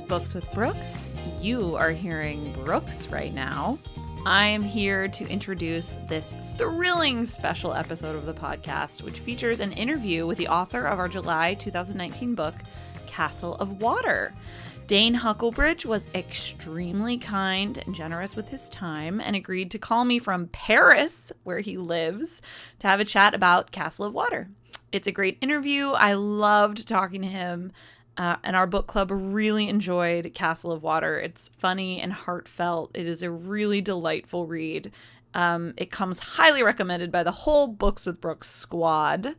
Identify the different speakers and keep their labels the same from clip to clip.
Speaker 1: Books with Brookes. You are hearing Brookes right now. I am here to introduce this thrilling special episode of the podcast, which features an interview with the author of our July 2019 book, Castle of Water. Dane Huckelbridge was extremely kind and generous with his time and agreed to call me from Paris, where he lives, to have a chat about Castle of Water. It's a great interview. I loved talking to him. And our book club really enjoyed Castle of Water. It's funny and heartfelt. It is a really delightful read. It comes highly recommended by the whole Books with Brookes squad.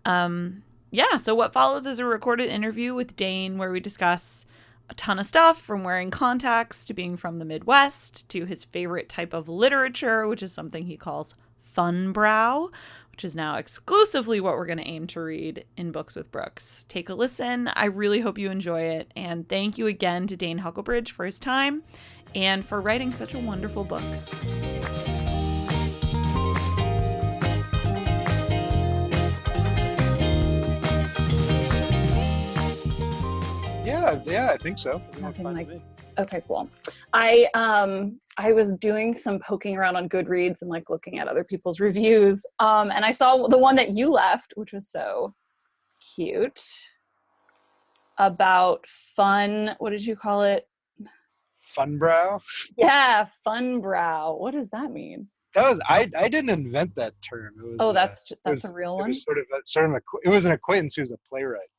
Speaker 1: So what follows is a recorded interview with Dane where we discuss a ton of stuff, from wearing contacts to being from the Midwest to his favorite type of literature, which is something he calls fun brow, which is now exclusively what we're going to aim to read in Books with Brookes. Take a listen. I really hope you enjoy it. And thank you again to Dane Huckelbridge for his time and for writing such a wonderful book.
Speaker 2: Yeah, I think so.
Speaker 3: Okay, cool. I was doing some poking around on Goodreads and like looking at other people's reviews. And I saw the one that you left, which was so cute, about fun. What did you call it?
Speaker 2: Fun brow?
Speaker 3: Yeah, fun brow. What does that mean?
Speaker 2: I didn't invent that term. It was,
Speaker 3: that's a real one.
Speaker 2: It was it was an acquaintance who's a playwright,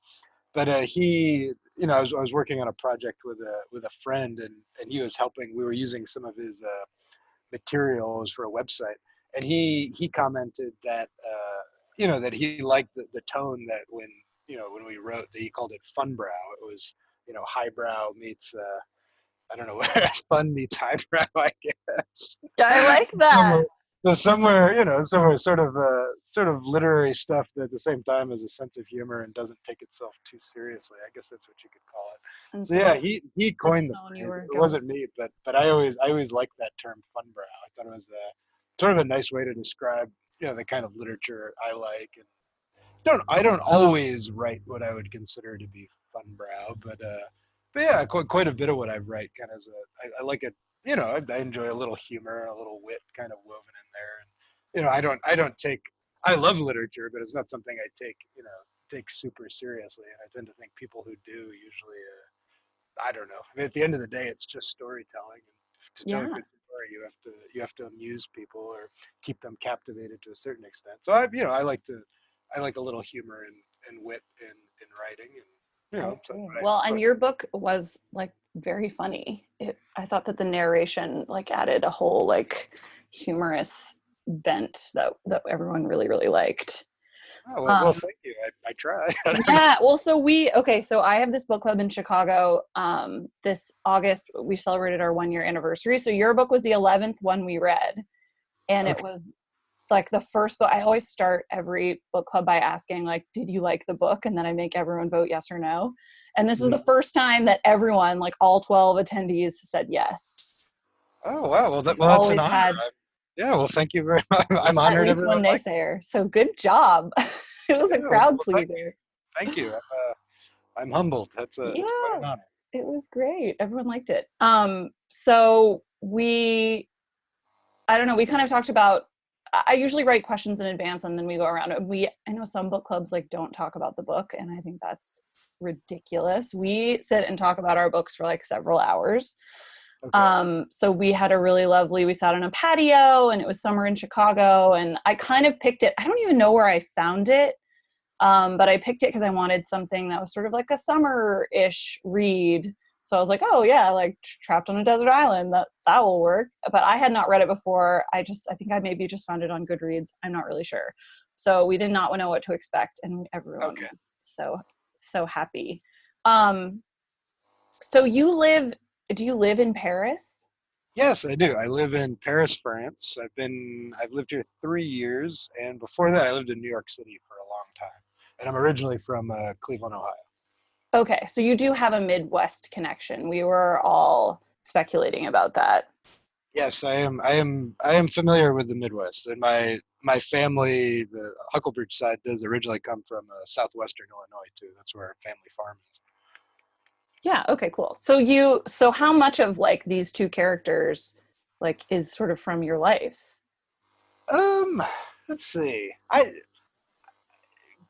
Speaker 2: but he, I was working on a project with a friend, and he was helping. We were using some of his materials for a website, and he commented that that he liked the tone that when we wrote that he called it fun brow. It was highbrow meets I don't know where fun meets highbrow, I guess.
Speaker 3: Yeah, I like that.
Speaker 2: Somewhere sort of literary stuff that at the same time has a sense of humor and doesn't take itself too seriously. I guess that's what you could call it.
Speaker 3: And
Speaker 2: so yeah, he coined the phrase. It wasn't me, but I always liked that term fun brow. I thought it was sort of a nice way to describe the kind of literature I like. And I don't always write what I would consider to be fun brow, but yeah, quite a bit of what I write kind of I like it. I enjoy a little humor and a little wit kind of woven in there. And I love literature, but it's not something I take super seriously. And I tend to think people who do usually, I don't know. I mean, at the end of the day, it's just storytelling. And to tell a good story, you have to amuse people or keep them captivated to a certain extent. So I like a little humor and wit in writing. And
Speaker 3: your book was like very funny. I thought that the narration like added a whole like humorous bent that everyone really, really liked.
Speaker 2: Oh, well, thank you. I try.
Speaker 3: Yeah. Well, so I have this book club in Chicago. This August, we celebrated our 1-year anniversary. So your book was the 11th one we read. And It was like the first book. I always start every book club by asking like, did you like the book? And then I make everyone vote yes or no. And this is the first time that everyone, like all 12 attendees, said yes.
Speaker 2: Oh, wow. Well, that's an honor. Well, thank you very much. I'm honored.
Speaker 3: At least one naysayer. So good job. It was a crowd pleaser.
Speaker 2: Thank you. I'm humbled. It's quite an honor.
Speaker 3: It was great. Everyone liked it. So we kind of talked about, I usually write questions in advance and then we go around. I know some book clubs like don't talk about the book, and I think that's ridiculous. We sit and talk about our books for like several hours. Okay. So we had we sat on a patio, and it was summer in Chicago, and I kind of picked it. I don't even know where I found it. But I picked it because I wanted something that was sort of like a summer-ish read. So I was like, oh yeah, like Trapped on a Desert Island, that will work. But I had not read it before. I think I maybe just found it on Goodreads. I'm not really sure. So we did not know what to expect, and everyone was so happy. So do you live in Paris?
Speaker 2: Yes, I do. I live in Paris, France. I've lived here 3 years, and before that I lived in New York City for a long time. And I'm originally from Cleveland, Ohio.
Speaker 3: Okay, so you do have a Midwest connection. We were all speculating about that.
Speaker 2: Yes, I am familiar with the Midwest, and my family, the Huckelbridge side, does originally come from southwestern Illinois too. That's where our family farm is.
Speaker 3: Yeah. Okay, cool. So how much of like these two characters like is sort of from your life?
Speaker 2: Um, let's see. I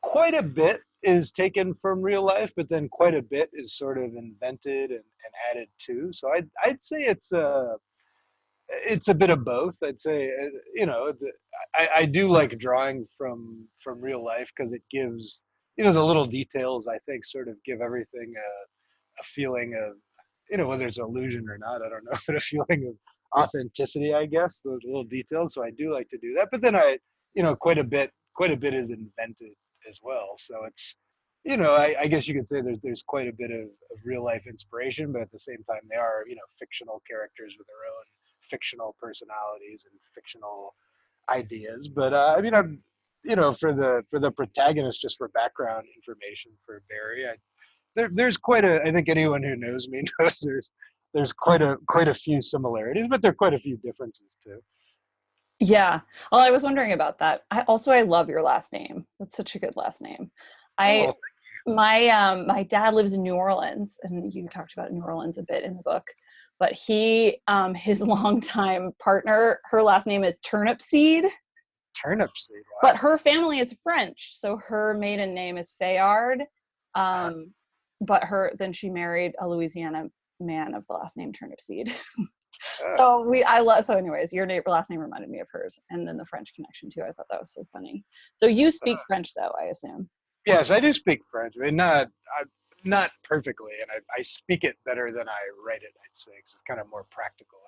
Speaker 2: quite a bit is taken from real life, but then quite a bit is sort of invented and added to. So I'd say it's a bit of both. I'd say I do like drawing from real life because it gives the little details I think sort of give everything a feeling of whether it's illusion or not, I don't know, but a feeling of authenticity, I guess, those little details. So I do like to do that. But then quite a bit is invented as well. So it's I guess you could say there's quite a bit of real life inspiration, but at the same time they are fictional characters with their own fictional personalities and fictional ideas. But I mean, I'm for the protagonist, just for background information for Barry, there's quite a. I think anyone who knows me knows there's quite a few similarities, but there are quite a few differences too.
Speaker 3: Yeah. Well, I was wondering about that. I love your last name. That's such a good last name. I
Speaker 2: Oh,
Speaker 3: my dad lives in New Orleans, and you talked about New Orleans a bit in the book. But his longtime partner, her last name is Turnip Seed,
Speaker 2: turnip seed.
Speaker 3: but
Speaker 2: Wow.
Speaker 3: her family is French, so her maiden name is Fayard. Um, but then she married a Louisiana man of the last name Turnip Seed.
Speaker 2: Uh,
Speaker 3: So anyways, your last name reminded me of hers, and then the French connection too. I thought that was so funny. So you speak French though, I assume.
Speaker 2: yes, I do speak French. I mean, not perfectly, and I speak it better than I write it. I'd say because it's kind of more practical.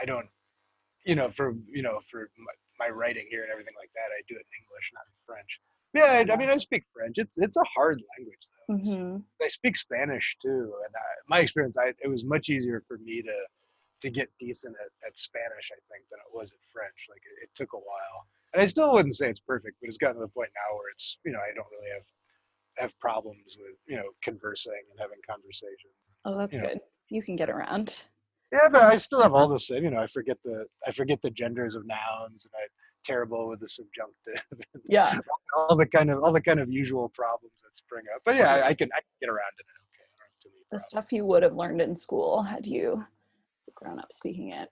Speaker 2: I don't for my writing here and everything like that, I do it in English, not in French. Yeah, I
Speaker 3: Yeah.
Speaker 2: mean, I speak French. It's a hard language though.
Speaker 3: Mm-hmm.
Speaker 2: I speak Spanish too, and my experience, it was much easier for me to get decent at Spanish, I think, than it was at French. Like it took a while, and I still wouldn't say it's perfect, but it's gotten to the point now where it's I don't really have problems with conversing and having conversations.
Speaker 3: Oh, that's
Speaker 2: You know,
Speaker 3: good. You can get around.
Speaker 2: yeah, but I still have all the same. I forget the genders of nouns, and I'm terrible with the subjunctive.
Speaker 3: Yeah.
Speaker 2: all the kind of usual problems that spring up. But yeah, I can get around it okay. I don't have too many
Speaker 3: The
Speaker 2: problems.
Speaker 3: stuff you would have learned in school had you grown up speaking it.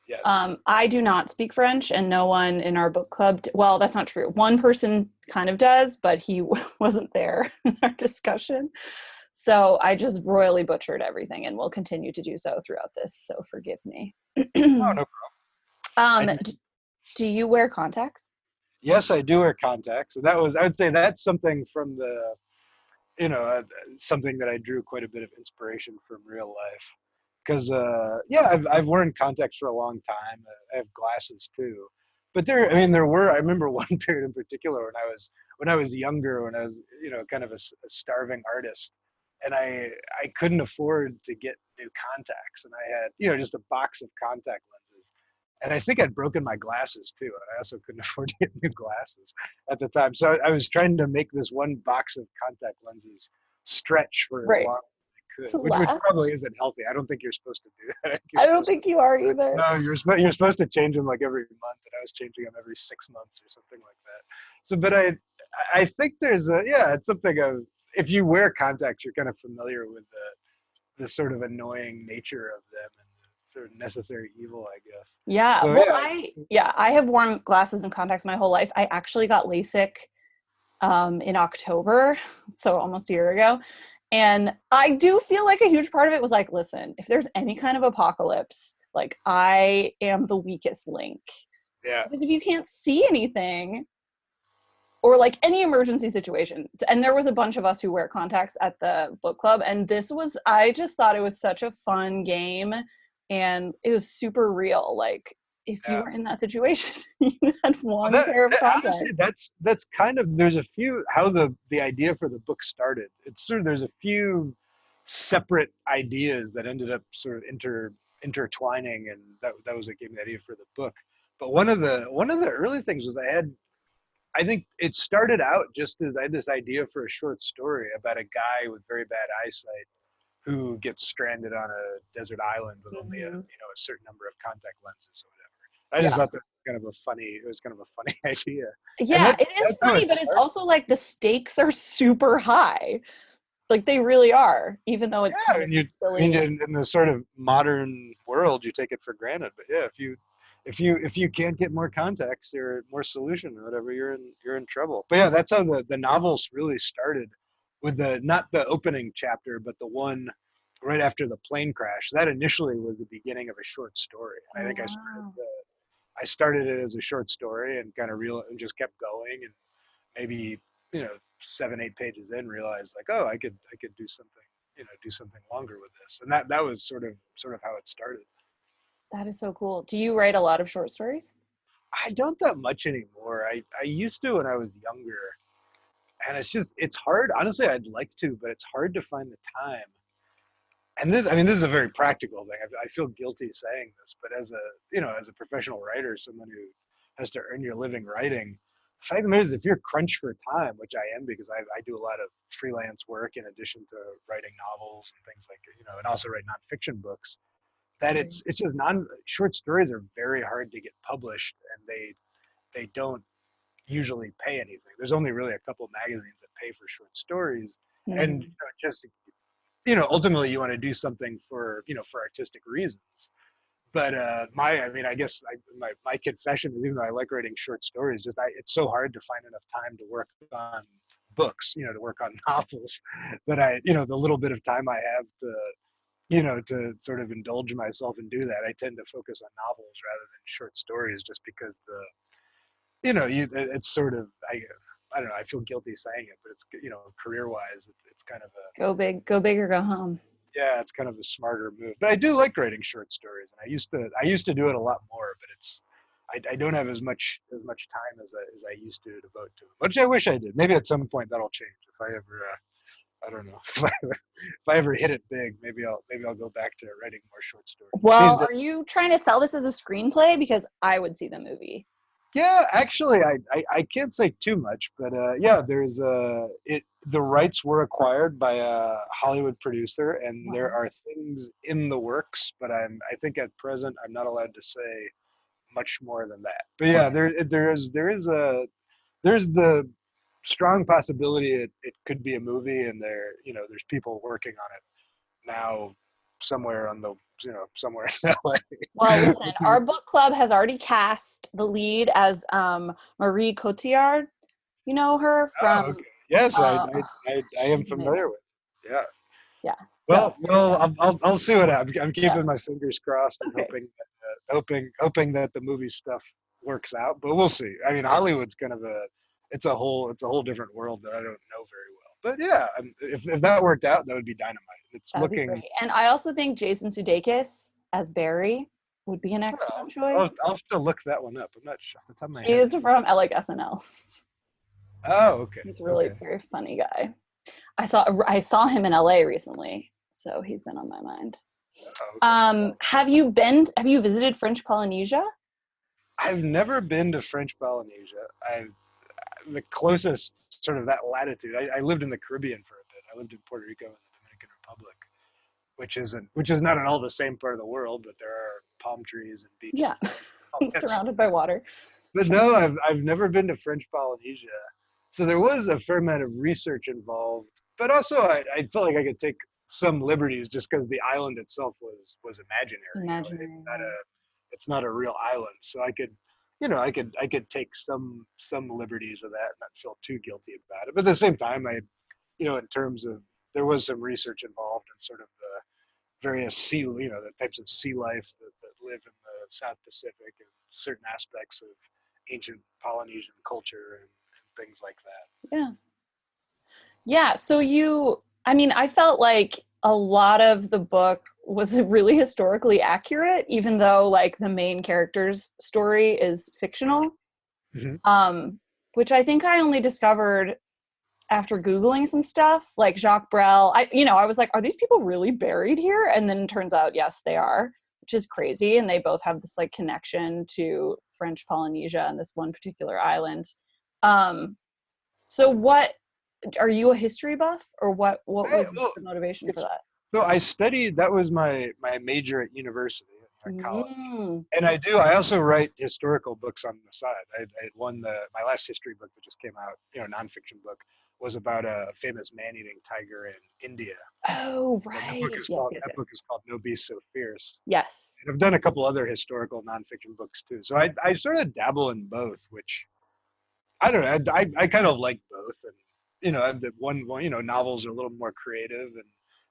Speaker 2: Yes.
Speaker 3: I do not speak French, and no one in our book club. Well, that's not true. One person kind of does, but he wasn't there in our discussion. So I just royally butchered everything, and will continue to do so throughout this. So forgive me.
Speaker 2: Oh no.
Speaker 3: um,
Speaker 2: I,
Speaker 3: do you wear contacts?
Speaker 2: yes, I do wear contacts, and I would say that's something from the something that I drew quite a bit of inspiration from real life. Because yeah, I've worn contacts for a long time. I have glasses too, but I remember one period in particular when I was younger, when I was kind of a starving artist, and I couldn't afford to get new contacts, and I had just a box of contact lenses, and I think I'd broken my glasses too, and I also couldn't afford to get new glasses at the time. So I was trying to make this one box of contact lenses stretch for as
Speaker 3: Right.
Speaker 2: long as I
Speaker 3: To
Speaker 2: could, which
Speaker 3: last?
Speaker 2: probably isn't healthy. I don't think you're supposed to do that. I think you're
Speaker 3: I don't
Speaker 2: supposed
Speaker 3: think you are
Speaker 2: to,
Speaker 3: either.
Speaker 2: no, you're supposed to change them like every month, and I was changing them every 6 months or something like that. So, but I think it's something of, if you wear contacts, you're kind of familiar with the sort of annoying nature of them and the sort of necessary evil, I guess.
Speaker 3: Yeah.
Speaker 2: So
Speaker 3: Well,
Speaker 2: yeah,
Speaker 3: I have worn glasses and contacts my whole life. I actually got LASIK in October, so almost a year ago. And I do feel like a huge part of it was like, listen, if there's any kind of apocalypse, like I am the weakest link.
Speaker 2: yeah.
Speaker 3: Because if you can't see anything, or like any emergency situation, and there was a bunch of us who wear contacts at the book club, and I just thought it was such a fun game, and it was super real. Like if you
Speaker 2: Yeah.
Speaker 3: were in that situation, you had
Speaker 2: Well,
Speaker 3: one pair of
Speaker 2: honestly,
Speaker 3: contacts.
Speaker 2: that's kind of, there's a few, how the idea for the book started. It's sort of, there's a few separate ideas that ended up sort of intertwining, and that was what gave me the idea for the book. But one of the early things was I think it started out just as I had this idea for a short story about a guy with very bad eyesight who gets stranded on a desert island with only a certain number of contact lenses or whatever. I just
Speaker 3: Yeah.
Speaker 2: thought that it was kind of a funny idea. And
Speaker 3: Yeah, it is
Speaker 2: that's how
Speaker 3: funny,
Speaker 2: it
Speaker 3: but it's
Speaker 2: started.
Speaker 3: also like the stakes are super high. Like they really are, even though it's kind of silly.
Speaker 2: I mean, in the sort of modern world, you take it for granted. But yeah, if you can't get more context or more solution or whatever, you're in trouble. But yeah, that's how the novels really started, with the not the opening chapter, but the one right after the plane crash. That initially was the beginning of a short story. And I think I started it as a short story and kind of and just kept going, and maybe 7-8 pages in realized like, oh, I could do something, do something longer with this. And that was sort of how it started.
Speaker 3: That is so cool. Do you write a lot of short stories?
Speaker 2: I don't that much anymore. I used to when I was younger, and it's hard. Honestly, I'd like to, but it's hard to find the time. And this is a very practical thing. I feel guilty saying this, but as a professional writer, someone who has to earn your living writing, the fact of the matter is, if you're crunched for time, which I am, because I do a lot of freelance work in addition to writing novels and things like, and also write nonfiction books, that it's just short stories are very hard to get published, and they don't usually pay anything. There's only really a couple magazines that pay for short stories, and just ultimately you want to do something for artistic reasons. But I guess my confession is, even though I like writing short stories, it's so hard to find enough time to work on books, to work on novels, that the little bit of time I have to sort of indulge myself and do that, I tend to focus on novels rather than short stories, just because it's sort of, I don't know, I feel guilty saying it, but it's, career-wise, it's kind of a
Speaker 3: go big or go home.
Speaker 2: Yeah, it's kind of a smarter move. But I do like writing short stories, and I used to do it a lot more, but I don't have as much time as I used to devote to it, which I wish I did. Maybe at some point that'll change if I ever I don't know if I ever hit it big. Maybe I'll go back to writing more short stories.
Speaker 3: Well, are you trying to sell this as a screenplay? Because I would see the movie.
Speaker 2: Yeah, actually, I can't say too much, but yeah, the rights were acquired by a Hollywood producer, and there are things in the works, but I think at present I'm not allowed to say much more than that. But yeah, there's the strong possibility it could be a movie, and there's people working on it now somewhere somewhere in LA.
Speaker 3: Well, listen, our book club has already cast the lead as Marie Cotillard. You know her from?
Speaker 2: Oh, okay. Yes, I am familiar with. Yeah.
Speaker 3: Yeah.
Speaker 2: So, well, I'll see what happens. I'm keeping my fingers crossed and hoping that the movie stuff works out, but we'll see. I mean, Hollywood's kind of it's a whole different world that I don't know very well. But yeah, if that worked out, that would be dynamite.
Speaker 3: That'd be great. And I also think Jason Sudeikis as Barry would be an excellent choice.
Speaker 2: I'll have to look that one up. I'm not sure off the top of my head.
Speaker 3: He's from like SNL.
Speaker 2: Oh, okay.
Speaker 3: He's really very funny guy. I saw him in LA recently, so he's been on my mind. Oh, okay. Have you visited French Polynesia?
Speaker 2: I've never been to French Polynesia. The closest sort of that latitude. I lived in the Caribbean for a bit. I lived in Puerto Rico and the Dominican Republic, which is not at all the same part of the world, but there are palm trees and beaches.
Speaker 3: Yeah, surrounded by water.
Speaker 2: But no, I've never been to French Polynesia. So there was a fair amount of research involved, but also I felt like I could take some liberties just because the island itself was imaginary. It's not a real island, so I could take some liberties with that and not feel too guilty about it. But at the same time, in terms of, there was some research involved in sort of the various the types of sea life that live in the South Pacific, and certain aspects of ancient Polynesian culture and things like that.
Speaker 3: Yeah. So I felt like a lot of the book was really historically accurate, even though like the main character's story is fictional. Mm-hmm. Which I think I only discovered after Googling some stuff, like Jacques Brel. I was like, are these people really buried here? And then it turns out, yes, they are, which is crazy. And they both have this like connection to French Polynesia and this one particular island. So what, are you a history buff, or what was the motivation for that?
Speaker 2: So I studied, that was my major at university, at college. And I also write historical books on the side. I had won my last history book that just came out, nonfiction book, was about a famous man-eating tiger in India.
Speaker 3: Oh,
Speaker 2: And
Speaker 3: right.
Speaker 2: that book is called No Beast So Fierce.
Speaker 3: Yes.
Speaker 2: And I've done a couple other historical nonfiction books too. So I sort of dabble in both, which I don't know. I kind of like both, and the one novels are a little more creative, and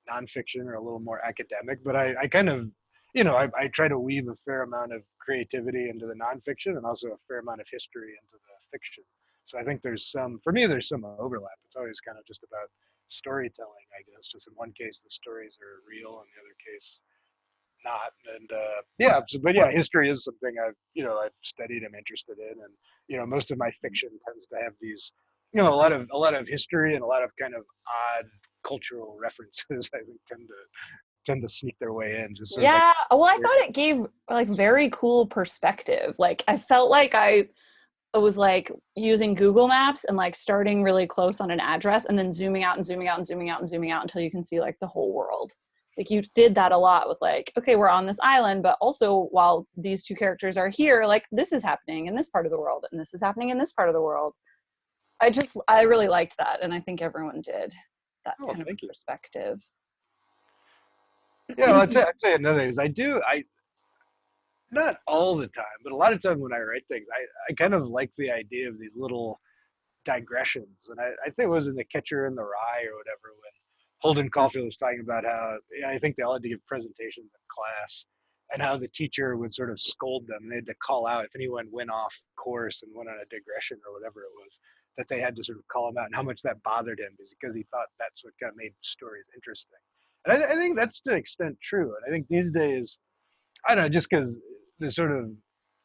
Speaker 2: nonfiction are a little more academic. But I kind of I try to weave a fair amount of creativity into the nonfiction, and also a fair amount of history into the fiction. So I think there's some overlap. It's always kind of just about storytelling, I guess. Just in one case, the stories are real, in the other case, not. And but yeah, history is something I've studied, I'm interested in. And most of my fiction tends to have these a lot of history and a lot of kind of odd cultural references. I think tend to sneak their way in, just sort of like.
Speaker 3: Yeah. Well, I thought it gave like very cool perspective. Like I felt like I was like using Google Maps and like starting really close on an address and then zooming out and zooming out and zooming out and zooming out until you can see like the whole world. Like you did that a lot with like, okay, we're on this island, but also while these two characters are here, like this is happening in this part of the world and this is happening in this part of the world. I really liked that. And I think everyone did that kind of perspective.
Speaker 2: Yeah, well, I'd say another thing is I not all the time, but a lot of times when I write things, I kind of like the idea of these little digressions. And I think it was in The Catcher in the Rye or whatever, when Holden Caulfield was talking about how I think they all had to give presentations in class, and how the teacher would sort of scold them. They had to call out if anyone went off course and went on a digression or whatever it was, that they had to sort of call him out, and how much that bothered him because he thought that's what kind of made stories interesting. And I think that's to an extent true. And I think these days, I don't know, just because the sort of,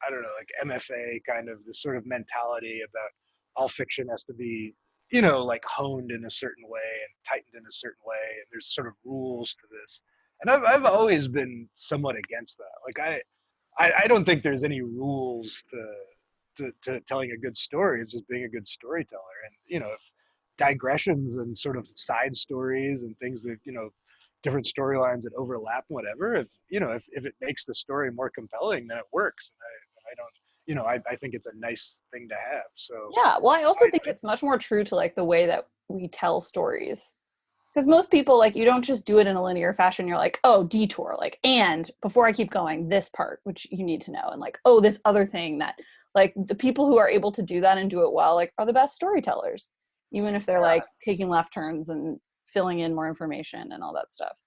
Speaker 2: I don't know, like MFA kind of this sort of mentality about all fiction has to be, like honed in a certain way and tightened in a certain way, and there's sort of rules to this. And I've always been somewhat against that. Like I don't think there's any rules to telling a good story. It's just being a good storyteller. And if digressions and sort of side stories and things that different storylines that overlap, whatever. If it makes the story more compelling, then it works. And I don't. I think it's a nice thing to have. So
Speaker 3: yeah, well, I also think it's much more true to like the way that we tell stories. Because most people, like, you don't just do it in a linear fashion. You're like, oh, detour, like, and before I keep going, this part, which you need to know, and like, oh, this other thing that, like, the people who are able to do that and do it well, like, are the best storytellers, even if they're like taking left turns and filling in more information and all that stuff.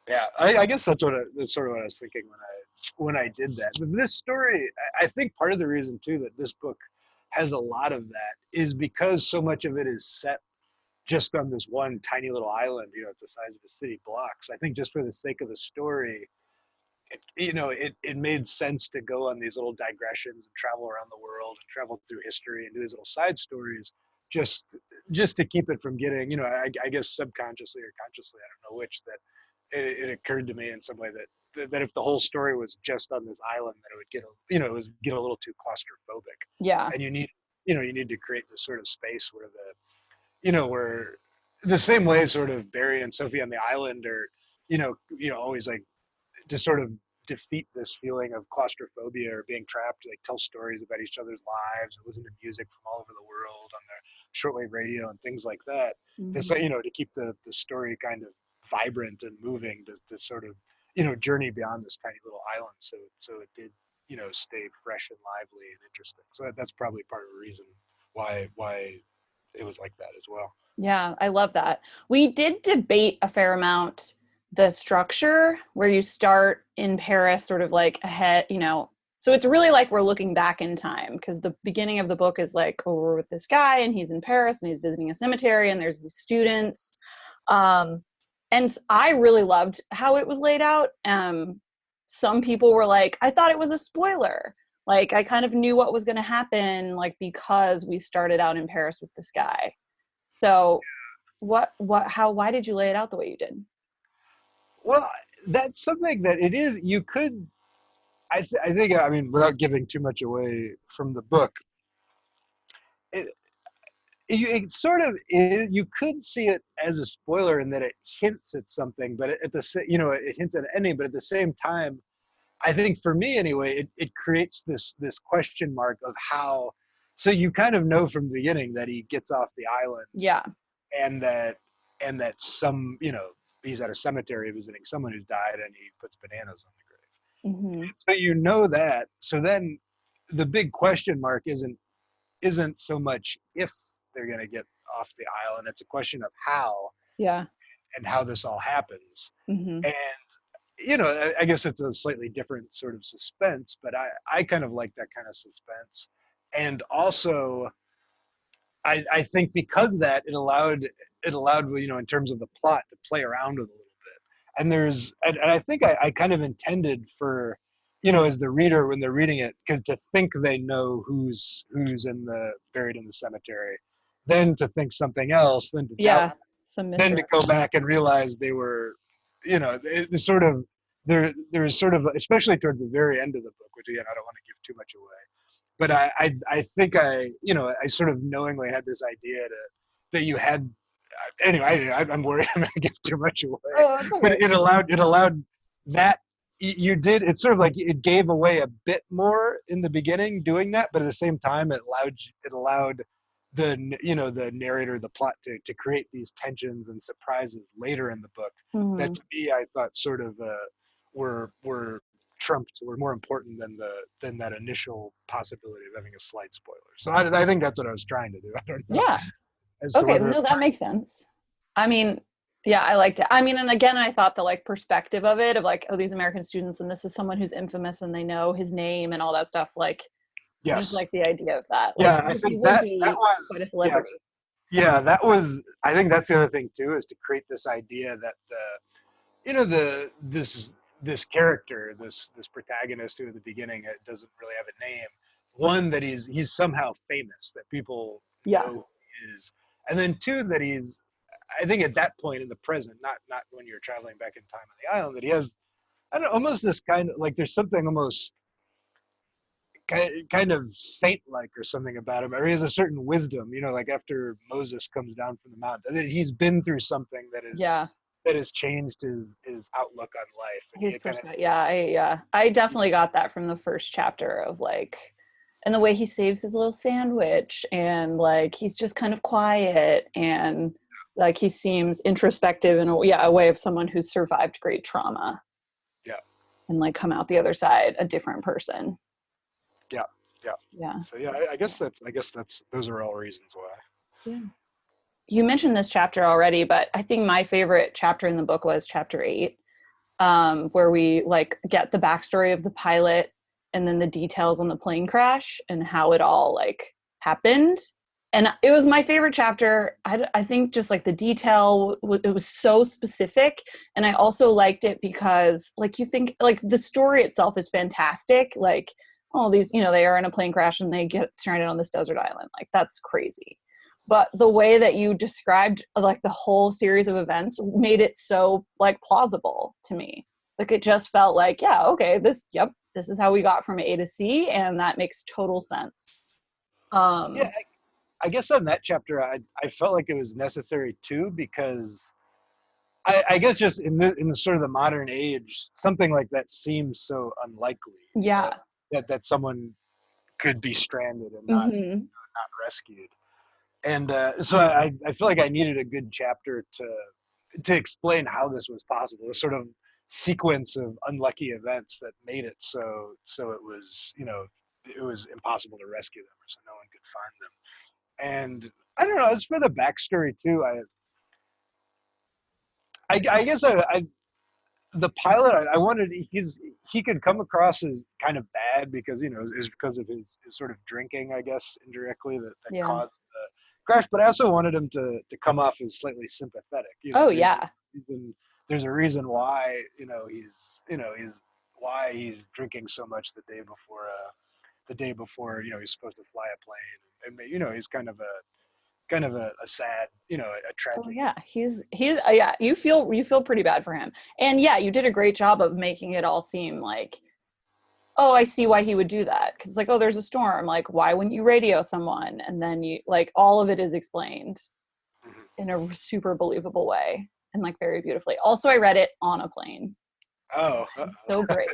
Speaker 2: Yeah, I guess that's sort of what I was thinking when I did that. But this story, I think part of the reason too that this book has a lot of that is because so much of it is set just on this one tiny little island, at the size of a city block. So I think just for the sake of the story, it made sense to go on these little digressions and travel around the world and travel through history and do these little side stories just to keep it from getting, I guess subconsciously or consciously, I don't know which, that it occurred to me in some way that if the whole story was just on this island, that it would get a little too claustrophobic.
Speaker 3: Yeah.
Speaker 2: And you need to create this sort of space where where the same way sort of Barry and Sophie on the island are, always like to sort of defeat this feeling of claustrophobia or being trapped, like tell stories about each other's lives and listen to music from all over the world on their shortwave radio and things like that.
Speaker 3: Mm-hmm.
Speaker 2: To keep the story kind of vibrant and moving to sort of, journey beyond this tiny little island. So it did, stay fresh and lively and interesting. So that's probably part of the reason why it was like that as well.
Speaker 3: Yeah, I love that. We did debate a fair amount the structure where you start in Paris, sort of like ahead, so it's really like we're looking back in time, because the beginning of the book is like, oh, we're with this guy and he's in Paris and he's visiting a cemetery and there's these students. And I really loved how it was laid out. Some people were like, I thought it was a spoiler. Like I kind of knew what was going to happen, like, because we started out in Paris with this guy. So why did you lay it out the way you did?
Speaker 2: Well, that's something that it is, you could, I think, I mean, without giving too much away from the book, it sort of is, you could see it as a spoiler in that it hints at something, but at the, it hints at ending, but at the same time, I think for me anyway, it creates this question mark of how so you kind of know from the beginning that he gets off the island.
Speaker 3: Yeah.
Speaker 2: And that some, he's at a cemetery visiting someone who's died, and he puts bananas on the grave.
Speaker 3: Mm-hmm.
Speaker 2: So you know that. So then the big question mark isn't so much if they're going to get off the island. It's a question of how.
Speaker 3: Yeah.
Speaker 2: And how this all happens.
Speaker 3: Mm-hmm.
Speaker 2: And I guess it's a slightly different sort of suspense, but I kind of like that kind of suspense. And also, I think because of that, it allowed, in terms of the plot, to play around with a little bit. And I think I kind of intended for, as the reader, when they're reading it, because to think they know who's buried in the cemetery, then to think something else, then to tell, then to go back and realize they were, it's sort of, there's sort of, especially towards the very end of the book, which again, I don't want to give too much away. But I think I sort of knowingly had this idea that you had, anyway, I'm worried I'm going to give too much away.
Speaker 3: Oh, okay.
Speaker 2: But it allowed that you did, it's sort of like it gave away a bit more in the beginning doing that, but at the same time, it allowed the narrator, the plot to create these tensions and surprises later in the book that to me, I thought sort of were trumped, were more important than that initial possibility of having a slight spoiler. So I think that's what I was trying to do. I don't know.
Speaker 3: Yeah. Okay, no, that makes sense. I mean, yeah, I liked it. I mean, and again, I thought the perspective of it, of these American students, and this is someone who's infamous and they know his name and all that stuff.
Speaker 2: Yes.
Speaker 3: I just like the idea of that.
Speaker 2: Yeah, I think that was quite a celebrity. Yeah, that was. I think that's the other thing too, is to create this idea that this character, this protagonist who at the beginning doesn't really have a name. One, that he's somehow famous, that people know who he is, and then two, that he's, I think at that point in the present, not when you're traveling back in time on the island, that he has, I don't know, almost this kind of there's something almost kind of saint-like or something about him, or he has a certain wisdom, after Moses comes down from the mountain, that he's been through something that is. Yeah. That has changed his outlook on life.
Speaker 3: His perspective. I definitely got that from the first chapter of and the way he saves his little sandwich, and he's just kind of quiet, and he seems introspective in a way of someone who's survived great trauma.
Speaker 2: Yeah.
Speaker 3: And come out the other side a different person.
Speaker 2: Yeah. Yeah.
Speaker 3: Yeah.
Speaker 2: So yeah, I guess that's those are all reasons why.
Speaker 3: Yeah. You mentioned this chapter already, but I think my favorite chapter in the book was chapter 8, where we get the backstory of the pilot and then the details on the plane crash and how it all happened. And it was my favorite chapter. I think just the detail, it was so specific. And I also liked it because you think the story itself is fantastic. These, they are in a plane crash and they get stranded on this desert island. That's crazy. But the way that you described the whole series of events made it so plausible to me. It just felt yeah, okay, this is how we got from A to C, and that makes total sense.
Speaker 2: Yeah, I guess on that chapter, I felt like it was necessary too, because I guess just in the sort of the modern age, something like that seems so unlikely.
Speaker 3: Yeah.
Speaker 2: That someone could be stranded and not rescued. And so I feel like I needed a good chapter to explain how this was possible, this sort of sequence of unlucky events that made it so it was, it was impossible to rescue them, or so no one could find them. And I don't know, as for the backstory too, I guess the pilot, I wanted, he could come across as kind of bad because, is because of his sort of drinking, I guess, indirectly that caused the crash, but I also wanted him to come off as slightly sympathetic. There's a reason why why he's drinking so much the day before he's supposed to fly a plane, and he's kind of a sad, a tragic.
Speaker 3: Oh yeah, he's you feel pretty bad for him, and yeah, you did a great job of making it all seem oh, I see why he would do that. Because it's oh, there's a storm. Why wouldn't you radio someone? And then you all of it is explained in a super believable way and very beautifully. Also, I read it on a plane.
Speaker 2: Oh,
Speaker 3: I'm so brave.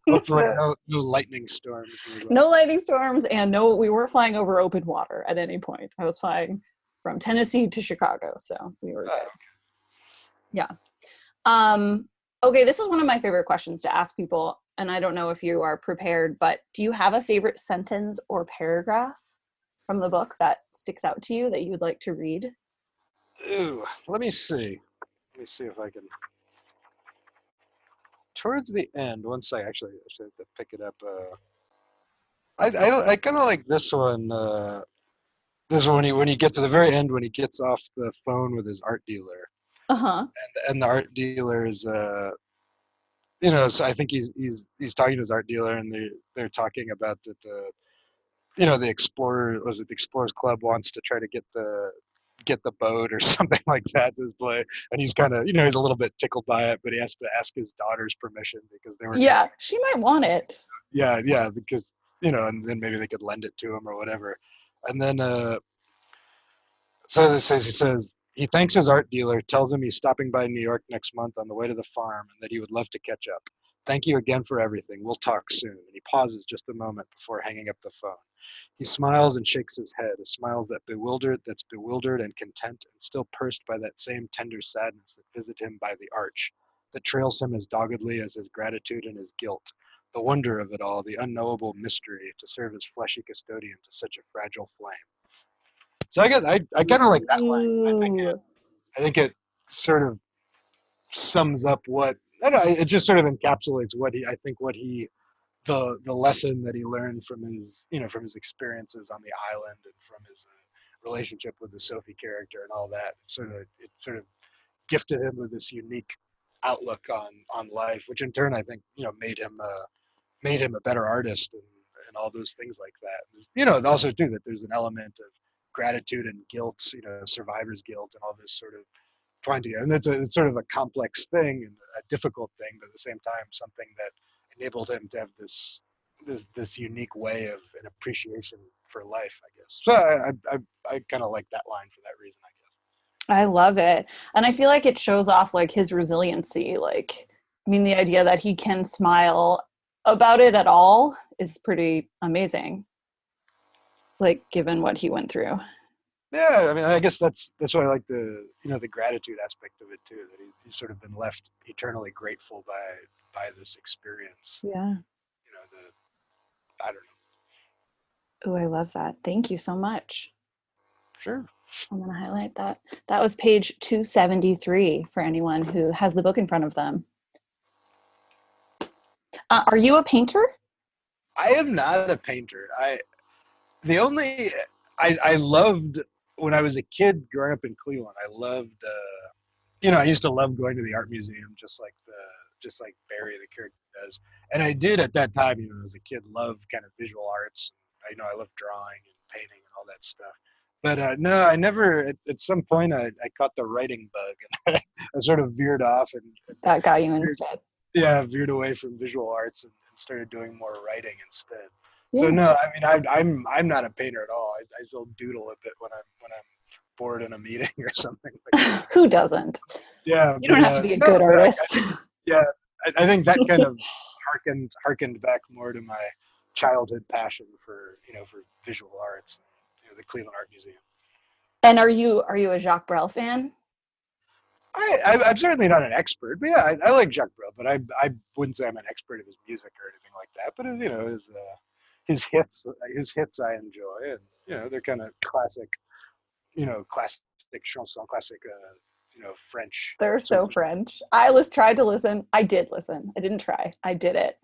Speaker 2: Hopefully no lightning storms.
Speaker 3: No lightning storms, and no, we weren't flying over open water at any point. I was flying from Tennessee to Chicago, so we were good.
Speaker 2: Okay.
Speaker 3: Yeah. Okay, this is one of my favorite questions to ask people, and I don't know if you are prepared, but do you have a favorite sentence or paragraph from the book that sticks out to you that you would like to read?
Speaker 2: Ooh, let me see. Let me see if I can. Towards the end, once I actually have to pick it up. I kind of like this one. This one when he gets to the very end when he gets off the phone with his art dealer.
Speaker 3: Uh-huh.
Speaker 2: And the art dealer is so I think he's talking to his art dealer, and they're talking about that the Explorers Club wants to try to get the boat or something like that to play, and he's kind of he's a little bit tickled by it, but he has to ask his daughter's permission because they were
Speaker 3: She might want it.
Speaker 2: yeah because and then maybe they could lend it to him or whatever, and then so he says he thanks his art dealer, tells him he's stopping by New York next month on the way to the farm, and that he would love to catch up. Thank you again for everything. We'll talk soon. And he pauses just a moment before hanging up the phone. He smiles and shakes his head, a smile that's bewildered and content, and still pursed by that same tender sadness that visited him by the arch, that trails him as doggedly as his gratitude and his guilt. The wonder of it all, the unknowable mystery, to serve as fleshy custodian to such a fragile flame. So I guess I kind of like that line. I think it sort of sums up what I don't know. It just sort of encapsulates what the lesson that he learned from his experiences on the island and from his relationship with the Sophie character and all that. It sort of gifted him with this unique outlook on life, which in turn I think made him a better artist and all those things like that. Also too that there's an element of gratitude and guilt, survivor's guilt and all this sort of trying to, and it's sort of a complex thing and a difficult thing, but at the same time something that enabled him to have this unique way of an appreciation for life, I guess. So I kind of like that line for that reason, I guess.
Speaker 3: I love it. And I feel like it shows off like his resiliency. Like, I mean, the idea that he can smile about it at all is pretty amazing. Like, given what he went through.
Speaker 2: Yeah, I mean, I guess that's why I like the gratitude aspect of it too. That he's sort of been left eternally grateful by this experience.
Speaker 3: Yeah.
Speaker 2: I don't know.
Speaker 3: Oh, I love that. Thank you so much.
Speaker 2: Sure.
Speaker 3: I'm going to highlight that. That was page 273 for anyone who has the book in front of them. Are you a painter?
Speaker 2: I am not a painter. I loved when I was a kid growing up in Cleveland. I loved, I used to love going to the art museum, just like Barry the character does. And I did at that time, as a kid, love kind of visual arts. I loved drawing and painting and all that stuff. But no, I never. At some point, I caught the writing bug, and I sort of veered off and
Speaker 3: that got you instead.
Speaker 2: Yeah, veered away from visual arts and started doing more writing instead. Yeah. So no, I mean I'm not a painter at all. I still doodle a bit when I'm bored in a meeting or something like that.
Speaker 3: Who doesn't?
Speaker 2: Yeah,
Speaker 3: you don't have to be a good artist.
Speaker 2: I think that kind of harkened back more to my childhood passion for visual arts, the Cleveland Art Museum.
Speaker 3: And are you a Jacques Brel fan?
Speaker 2: I'm certainly not an expert, but yeah, I like Jacques Brel, but I wouldn't say I'm an expert of his music or anything like that. But his hits I enjoy, and they're kind of classic, classic chanson, classic, French.
Speaker 3: They're so French. Tried to listen. I did listen. I didn't try. I did it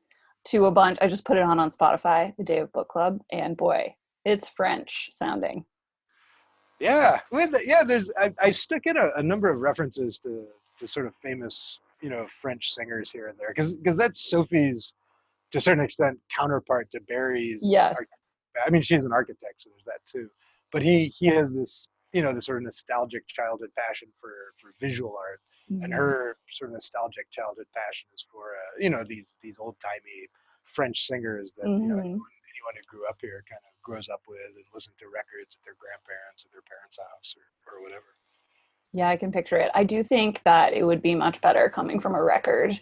Speaker 3: to a bunch. I just put it on Spotify the day of book club, and boy, it's French sounding.
Speaker 2: Yeah, I stuck in a number of references to the sort of famous, French singers here and there, because that's Sophie's, to a certain extent, counterpart to Barry's.
Speaker 3: Yes.
Speaker 2: I mean, she's an architect, so there's that too. But he has this, this sort of nostalgic childhood passion for visual art, mm-hmm. and her sort of nostalgic childhood passion is for, these old timey French singers that
Speaker 3: mm-hmm.
Speaker 2: Anyone who grew up here kind of grows up with and listened to records at their grandparents at their parents' house or whatever.
Speaker 3: Yeah, I can picture it. I do think that it would be much better coming from a record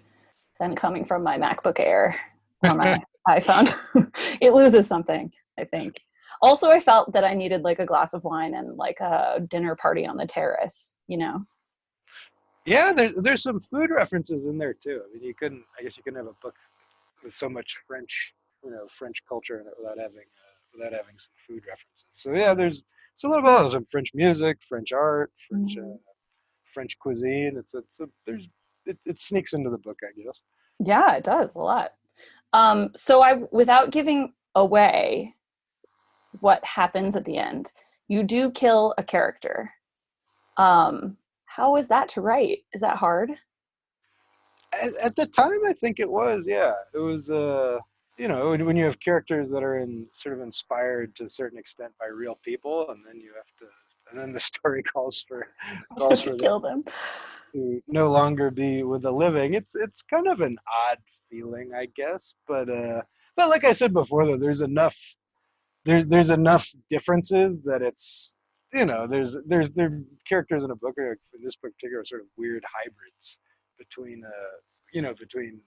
Speaker 3: than coming from my MacBook Air. on my iPhone. It loses something, I think. Also, I felt that I needed like a glass of wine and like a dinner party on the terrace, you know?
Speaker 2: Yeah, there's some food references in there too. I mean, I guess you couldn't have a book with so much French, French culture in it without having some food references. So yeah, it's a little bit of some French music, French art, French cuisine. It sneaks into the book, I guess.
Speaker 3: Yeah, it does a lot. Without giving away what happens at the end, you do kill a character. How is that to write? Is that hard?
Speaker 2: At the time, I think it was. Yeah, it was. When you have characters that are sort of inspired to a certain extent by real people, and then and then the story calls for
Speaker 3: To kill them.
Speaker 2: to no longer be with the living. It's kind of an odd feeling, I guess. But like I said before, though, there's enough differences that it's there are characters in a book, or in this book particular, sort of weird hybrids between between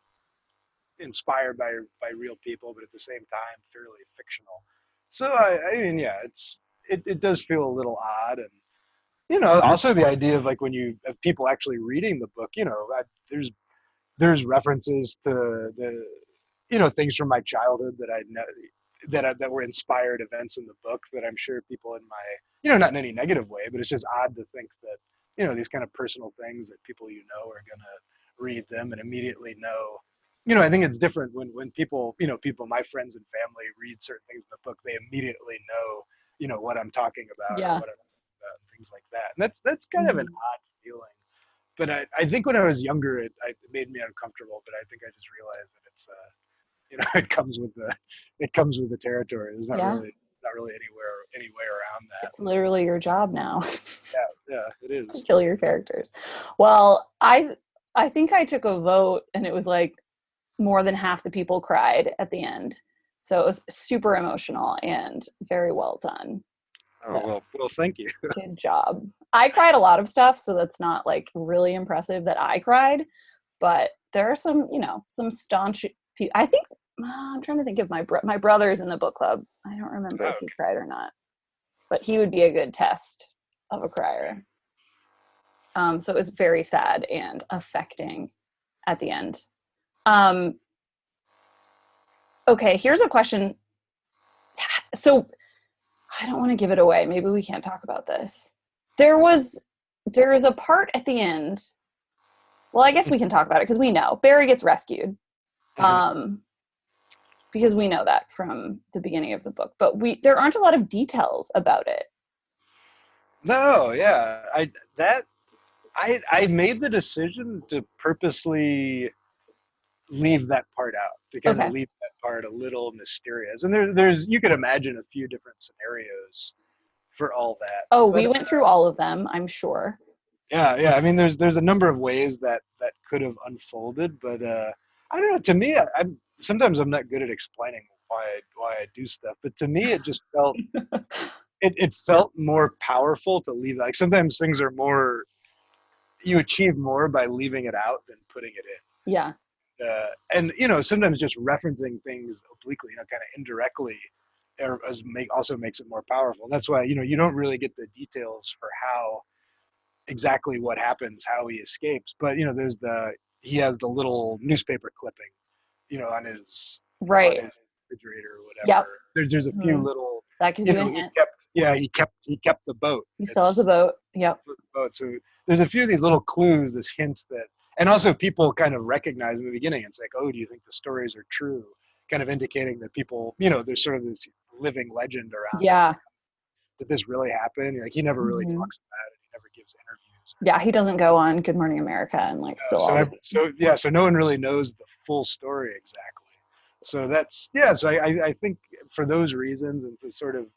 Speaker 2: inspired by real people, but at the same time fairly fictional. So I mean, yeah, it does feel a little odd, and also the idea of like when you have people actually reading the book, there's references to the things from my childhood that I know that were inspired events in the book that I'm sure people in my not in any negative way, but it's just odd to think that these kind of personal things that people are gonna read them and immediately know. I think it's different when people my friends and family read certain things in the book, they immediately know what I'm talking about or
Speaker 3: Yeah.
Speaker 2: what I'm talking about and things like that. And that's kind of an odd feeling. But I think when I was younger, it made me uncomfortable. But I think I just realized that it's it comes with the territory. There's not really any way around that.
Speaker 3: It's literally your job now.
Speaker 2: Yeah, it is.
Speaker 3: To kill your characters. Well, I think I took a vote and it was like more than half the people cried at the end. So it was super emotional and very well done.
Speaker 2: Oh, well, thank you.
Speaker 3: Good job. I cried a lot of stuff, so that's not like really impressive that I cried, but there are some, some staunch people. I think I'm trying to think of my brother's in the book club. I don't remember if he cried or not, but he would be a good test of a crier. So it was very sad and affecting at the end. Okay, here's a question. So I don't want to give it away. Maybe we can't talk about this. There is a part at the end. Well, I guess we can talk about it because we know Barry gets rescued. Because we know that from the beginning of the book, but there aren't a lot of details about it.
Speaker 2: No, yeah. I made the decision to purposely leave that part out, to kind of leave that part a little mysterious. And there's you could imagine a few different scenarios for all that.
Speaker 3: Oh, we went through all of them, I'm sure.
Speaker 2: Yeah. I mean, there's a number of ways that could have unfolded, but I don't know. To me, sometimes I'm not good at explaining why I do stuff, but to me, it just felt it felt more powerful to leave. Like sometimes things are more, you achieve more by leaving it out than putting it in.
Speaker 3: Yeah.
Speaker 2: And sometimes just referencing things obliquely, kind of indirectly, also makes it more powerful. And that's why you don't really get the details for how exactly what happens, how he escapes. But he has the little newspaper clipping, on his refrigerator or whatever.
Speaker 3: Yep.
Speaker 2: There's a few little.
Speaker 3: That gives you a hint.
Speaker 2: He kept the boat.
Speaker 3: He still has the boat. Yep.
Speaker 2: So there's a few of these little clues, this hint that, and also people kind of recognize in the beginning. It's like, oh, do you think the stories are true? Kind of indicating that people, there's sort of this living legend around.
Speaker 3: Yeah.
Speaker 2: Did this really happen? Like he never really talks about it. He never gives interviews.
Speaker 3: Yeah, he doesn't go on Good Morning America and spill all
Speaker 2: so no one really knows the full story exactly. So that's So I think for those reasons and for sort of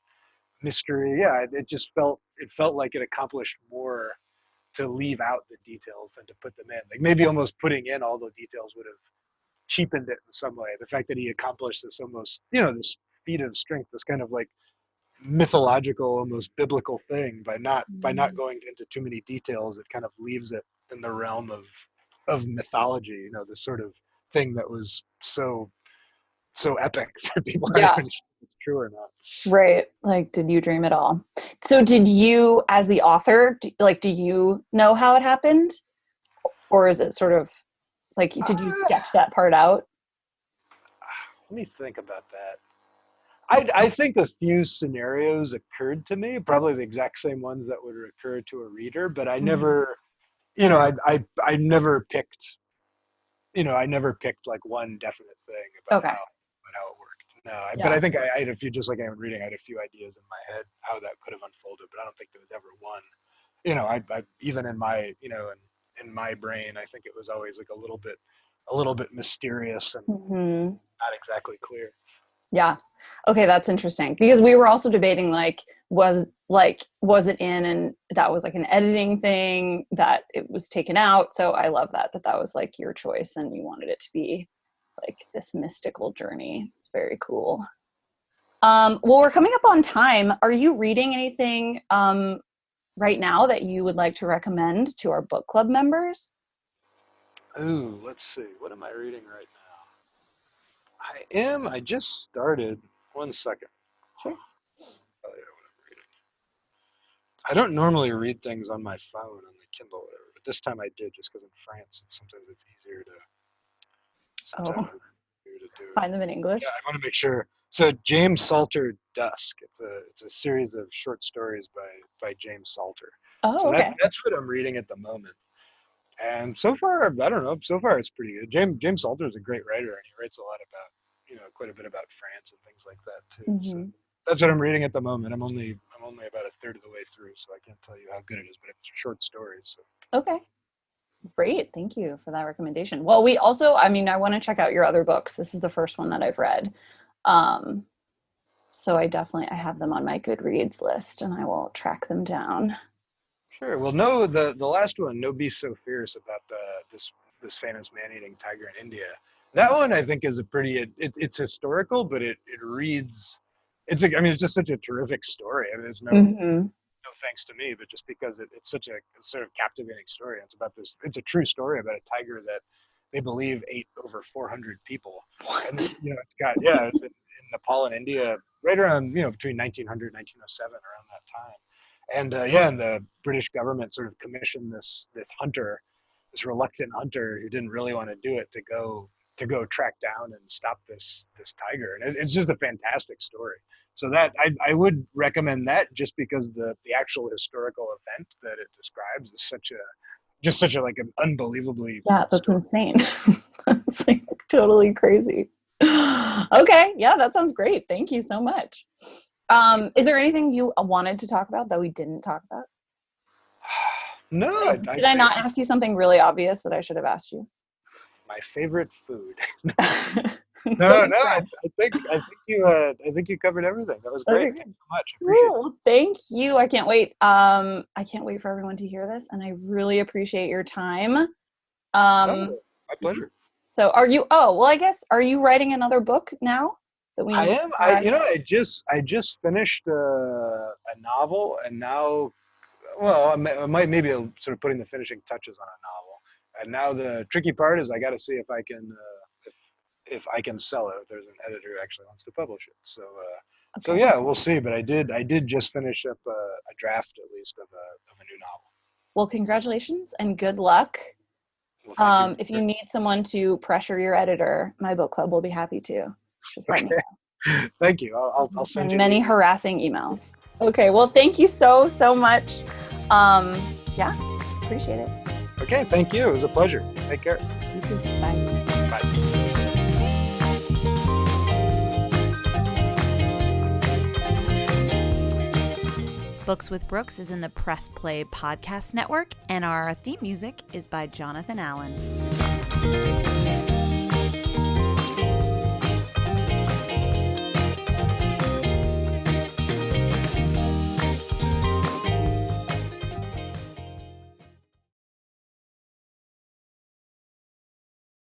Speaker 2: mystery, it felt like it accomplished more to leave out the details than to put them in. Like maybe almost putting in all the details would have cheapened it in some way. The fact that he accomplished this almost, this feat of strength, this kind of like mythological, almost biblical thing by not going into too many details, it kind of leaves it in the realm of mythology, this sort of thing that was so so epic that people aren't even sure if it's true or not.
Speaker 3: Right. Like, did you dream it all? So did you, as the author, do you know how it happened? Or is it sort of like, did you sketch that part out?
Speaker 2: Let me think about that. I think a few scenarios occurred to me, probably the exact same ones that would occur to a reader, but I never, I never picked, I never picked like one definite thing about how it worked. No, but I think I had a few, just like I was reading, I had a few ideas in my head how that could have unfolded, but I don't think there was ever one. I even in my, in my brain, I think it was always like a little bit mysterious and not exactly clear.
Speaker 3: Yeah. Okay, that's interesting because we were also debating was it in, and that was like an editing thing that it was taken out. So I love that was like your choice and you wanted it to be like this mystical journey. It's very cool. Well, we're coming up on time. Are you reading anything right now that you would like to recommend to our book club members?
Speaker 2: Ooh, let's see. What am I reading right now? I just started. 1 second.
Speaker 3: Sure.
Speaker 2: Oh, yeah, what I'm reading. I don't normally read things on my phone, on the Kindle, or whatever, but this time I did just because in France, sometimes it's easier to do it.
Speaker 3: Find them in English?
Speaker 2: Yeah, I want to make sure. So James Salter Dusk. It's a series of short stories by James Salter.
Speaker 3: Oh,
Speaker 2: so
Speaker 3: okay.
Speaker 2: That's what I'm reading at the moment. And so far, I don't know. So far, it's pretty good. James Salter is a great writer, and he writes a lot about, quite a bit about France and things like that too. So that's what I'm reading at the moment. I'm only about a third of the way through, so I can't tell you how good it is, but it's short stories. So.
Speaker 3: Okay. Great. Thank you for that recommendation. Well, we also, I want to check out your other books. This is the first one that I've read. So I have them on my Goodreads list and I will track them down.
Speaker 2: Sure. Well, no, the last one, No Beast So Fierce, about this famous man-eating tiger in India. That one I think is a pretty, it's historical, but it reads, it's just such a terrific story. I mean, there's no thanks to me, but just because it's such a sort of captivating story. It's about it's a true story about a tiger that they believe ate over 400 people.
Speaker 3: What?
Speaker 2: And it's in Nepal and India, right around, between 1900 and 1907, around that time. And and the British government sort of commissioned this hunter, this reluctant hunter who didn't really want to do it, to go track down and stop this tiger. And it's just a fantastic story. So that I would recommend that, just because the actual historical event that it describes is such a like an unbelievably
Speaker 3: that's
Speaker 2: story.
Speaker 3: Insane. That's like totally crazy. Okay, yeah, that sounds great. Thank you so much. Is there anything you wanted to talk about that we didn't talk about?
Speaker 2: No.
Speaker 3: Did I not ask you something really obvious that I should have asked you?
Speaker 2: My favorite food. No. I think you covered everything. That was great. Thank you so much. I appreciate it.
Speaker 3: Thank you. I can't wait. I can't wait for everyone to hear this, and I really appreciate your time.
Speaker 2: My pleasure.
Speaker 3: So, are you? Oh, well, I guess, are you writing another book now?
Speaker 2: I am. I just finished a novel, and now, well, I might maybe sort of putting the finishing touches on a novel. And now the tricky part is I got to see if I can if I can sell it. If there's an editor who actually wants to publish it. So so yeah, we'll see. But I did just finish up a draft, at least, of a new novel.
Speaker 3: Well, congratulations and good luck. Well, if you need someone to pressure your editor, my book club will be happy to. Just let me know.
Speaker 2: Thank you. I'll send you
Speaker 3: many harassing emails. Okay. Well, thank you so much. Appreciate it.
Speaker 2: Okay. Thank you. It was a pleasure. Take care.
Speaker 3: You too. Bye.
Speaker 2: Bye.
Speaker 1: Books with Brookes is in the Press Play Podcast Network, and our theme music is by Jonathan Allen.